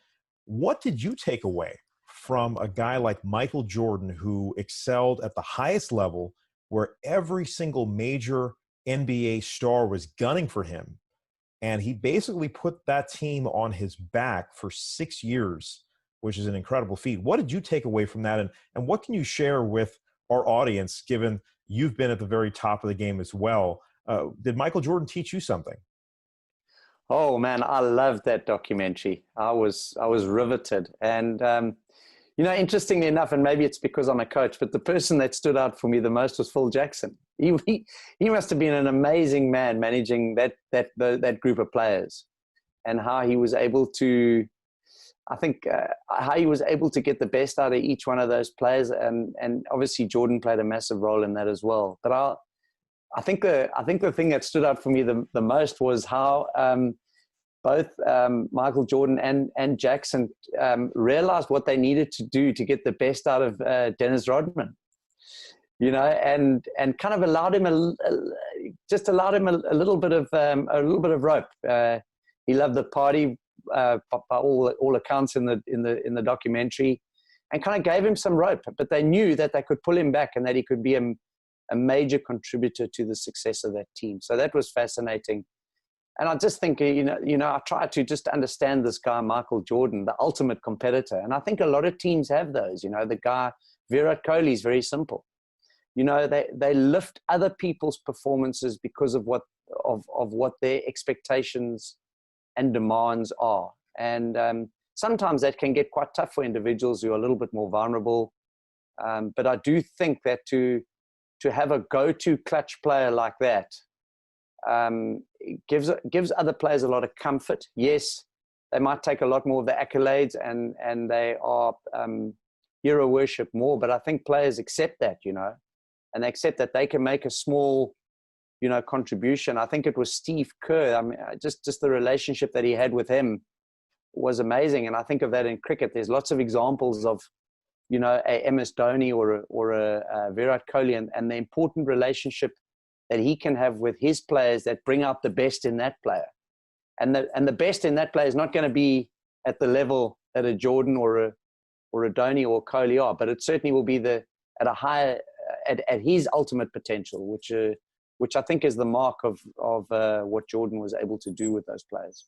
What did you take away from a guy like Michael Jordan, who excelled at the highest level where every single major NBA star was gunning for him. And he basically put that team on his back for 6 years, which is an incredible feat. What did you take away from that? And what can you share with our audience, given you've been at the very top of the game as well? Did Michael Jordan teach you something? Oh man, I loved that documentary. I was riveted. And, interestingly enough, and maybe it's because I'm a coach, but the person that stood out for me the most was Phil Jackson. He must have been an amazing man managing that group of players, and how he was able to, how he was able to get the best out of each one of those players. And obviously Jordan played a massive role in that as well. But I think the thing that stood out for me the most was how both Michael Jordan and Jackson realized what they needed to do to get the best out of Dennis Rodman, and kind of allowed him a little bit of rope. He loved the party by all accounts in the documentary, and kind of gave him some rope. But they knew that they could pull him back and that he could be a major contributor to the success of that team. So that was fascinating. And I just think, I try to just understand this guy, Michael Jordan, the ultimate competitor. And I think a lot of teams have those. The guy, Virat Kohli, is very simple. They lift other people's performances because of what their expectations and demands are. And sometimes that can get quite tough for individuals who are a little bit more vulnerable. But I do think that to have a go-to clutch player like that gives other players a lot of comfort. Yes, they might take a lot more of the accolades and they are hero worship more, but I think players accept that, and they accept that they can make a small, contribution. I think it was Steve Kerr. I mean, just the relationship that he had with him was amazing. And I think of that in cricket. There's lots of examples of, a MS Dhoni or a Virat Kohli and the important relationship that he can have with his players that bring out the best in that player. And the best in that player is not going to be at the level that a Jordan or a Dhoni or Kohli are, but it certainly will be at a higher, at his ultimate potential, which I think is the mark of what Jordan was able to do with those players.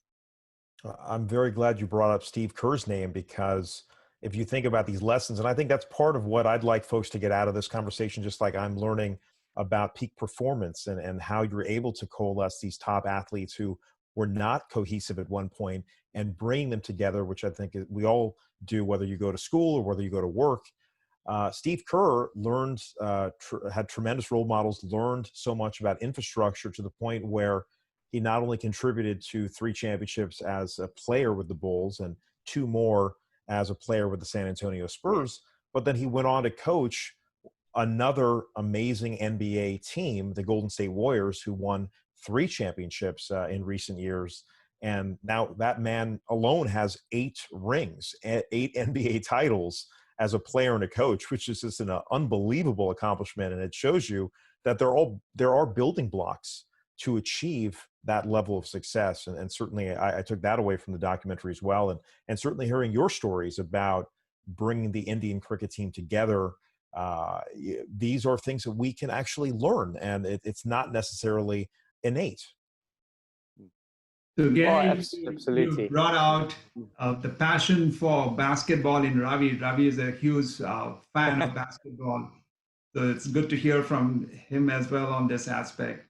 I'm very glad you brought up Steve Kerr's name, because if you think about these lessons, and I think that's part of what I'd like folks to get out of this conversation, just like I'm learning about peak performance and how you're able to coalesce these top athletes who were not cohesive at one point and bring them together, which I think we all do, whether you go to school or whether you go to work. Steve Kerr learned, had tremendous role models, learned so much about infrastructure to the point where he not only contributed to 3 championships as a player with the Bulls and 2 more as a player with the San Antonio Spurs, but then he went on to coach another amazing NBA team, the Golden State Warriors, who won 3 championships in recent years. And now that man alone has 8 rings, 8 NBA titles as a player and a coach, which is just an unbelievable accomplishment. And it shows you that there are building blocks to achieve that level of success. And certainly I took that away from the documentary as well. And certainly hearing your stories about bringing the Indian cricket team together, these are things that we can actually learn, and it's not necessarily innate. So Gary, absolutely. You brought out the passion for basketball in Ravi. Ravi is a huge fan of basketball. So it's good to hear from him as well on this aspect.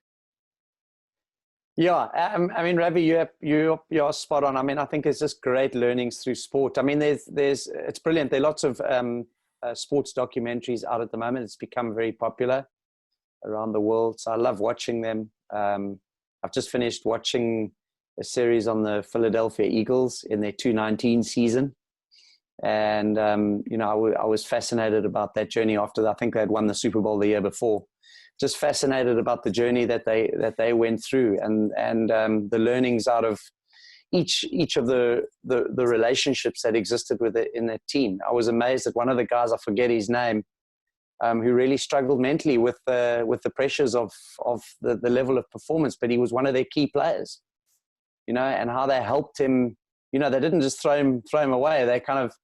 Yeah, I mean, Ravi, you're spot on. I mean, I think it's just great learnings through sport. I mean, it's brilliant. There are lots of sports documentaries out at the moment. It's become very popular around the world. So I love watching them. I've just finished watching a series on the Philadelphia Eagles in their 2019 season. And, I was fascinated about that journey after I think they had won the Super Bowl the year before. Just fascinated about the journey that they went through and the learnings out of each of the relationships that existed in that team. I was amazed that one of the guys, I forget his name, who really struggled mentally with the pressures of the level of performance, but he was one of their key players, and how they helped him. They didn't just throw him away. They kind of,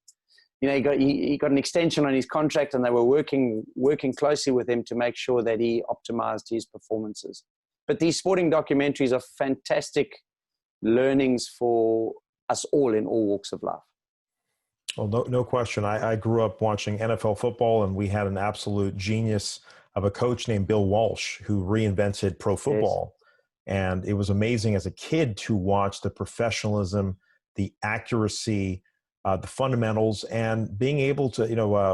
he got an extension on his contract, and they were working closely with him to make sure that he optimized his performances. But these sporting documentaries are fantastic learnings for us all in all walks of life. Well, no question. I grew up watching NFL football, and we had an absolute genius of a coach named Bill Walsh who reinvented pro football. Yes. And it was amazing as a kid to watch the professionalism, the accuracy, the fundamentals, and being able to,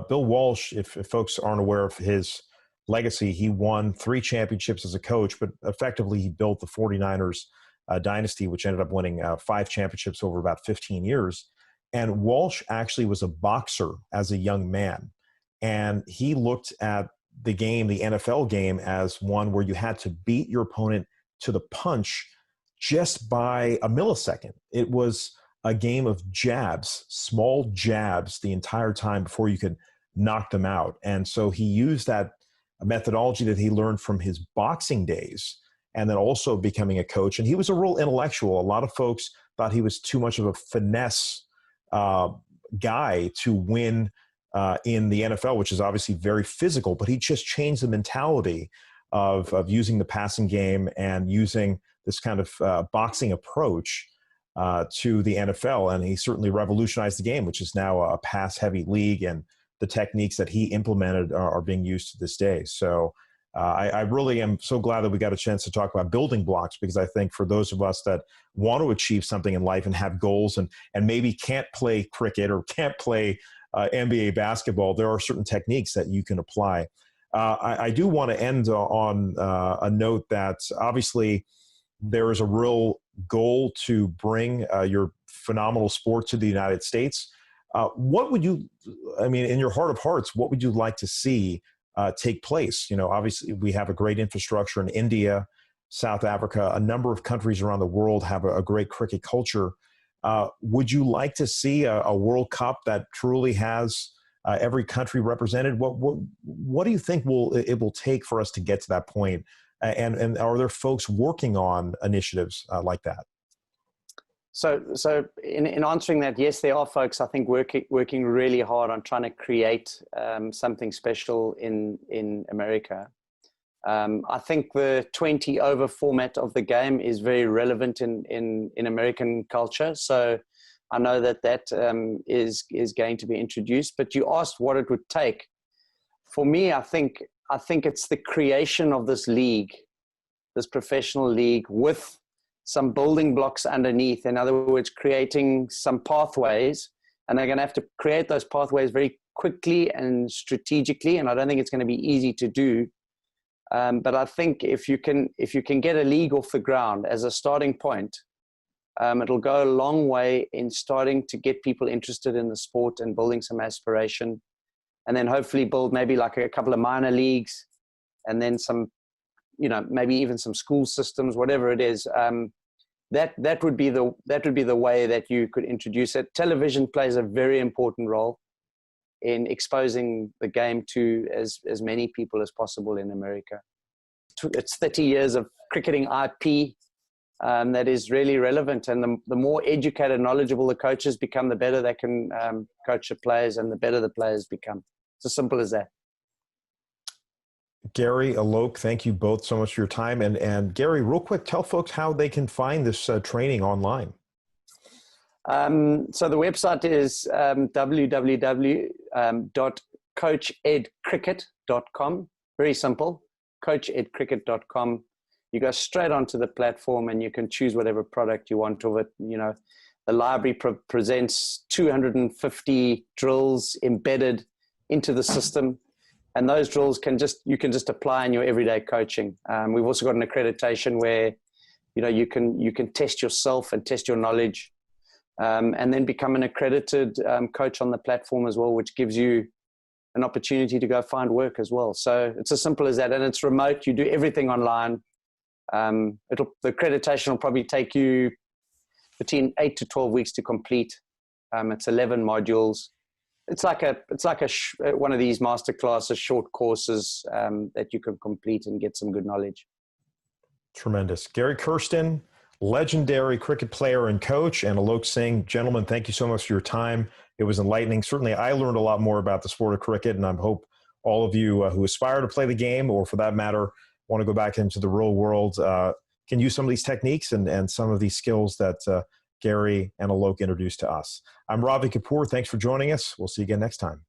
Bill Walsh, if folks aren't aware of his legacy, he won 3 championships as a coach, but effectively he built the 49ers dynasty, which ended up winning 5 championships over about 15 years. And Walsh actually was a boxer as a young man. And he looked at the game, the NFL game, as one where you had to beat your opponent to the punch just by a millisecond. It was a game of jabs, small jabs the entire time before you could knock them out. And so he used that methodology that he learned from his boxing days and then also becoming a coach. And he was a real intellectual. A lot of folks thought he was too much of a finesse guy to win in the NFL, which is obviously very physical, but he just changed the mentality of using the passing game and using this kind of boxing approach to the NFL. And he certainly revolutionized the game, which is now a pass-heavy league, and the techniques that he implemented are being used to this day. So I really am so glad that we got a chance to talk about building blocks, because I think for those of us that want to achieve something in life and have goals and maybe can't play cricket or can't play NBA basketball, there are certain techniques that you can apply. I do want to end on a note that obviously there is a real goal to bring your phenomenal sport to the United States. What would you, in your heart of hearts, what would you like to see take place? Obviously we have a great infrastructure in India, South Africa, a number of countries around the world have a great cricket culture. Would you like to see a World Cup that truly has every country represented? What do you think it will take for us to get to that point? And are there folks working on initiatives like that? So in answering that, yes, there are folks, I think, working really hard on trying to create something special in America. I think the 20 over format of the game is very relevant in American culture. So I know that is going to be introduced. But you asked what it would take. For me, I think it's the creation of this league, this professional league, with some building blocks underneath. In other words, creating some pathways, and they're going to have to create those pathways very quickly and strategically. And I don't think it's going to be easy to do. But I think if you can get a league off the ground as a starting point, it'll go a long way in starting to get people interested in the sport and building some aspiration, and then hopefully build maybe like a couple of minor leagues, and then some, maybe even some school systems, whatever it is. That would be the way that you could introduce it. Television plays a very important role in exposing the game to as many people as possible in America. It's 30 years of cricketing IP that is really relevant, and the more educated, knowledgeable the coaches become, the better they can coach the players, and the better the players become. It's as simple as that. Gary, Alok, thank you both so much for your time. And Gary, real quick, tell folks how they can find this training online. So the website is www.coachedcricket.com. Very simple, coachedcricket.com. You go straight onto the platform and you can choose whatever product you want of it. The library presents 250 drills embedded into the system. And those drills you can just apply in your everyday coaching. We've also got an accreditation where, you can test yourself and test your knowledge, and then become an accredited coach on the platform as well, which gives you an opportunity to go find work as well. So it's as simple as that. And it's remote. You do everything online. The accreditation will probably take you between 8 to 12 weeks to complete. It's 11 modules. It's like one of these master classes, short courses that you can complete and get some good knowledge. Tremendous. Gary Kirsten, legendary cricket player and coach, and Alok Singh. Gentlemen, thank you so much for your time. It was enlightening. Certainly, I learned a lot more about the sport of cricket, and I hope all of you who aspire to play the game, or for that matter, want to go back into the real world, can use some of these techniques and some of these skills that Gary and Alok introduced to us. I'm Ravi Kapoor. Thanks for joining us. We'll see you again next time.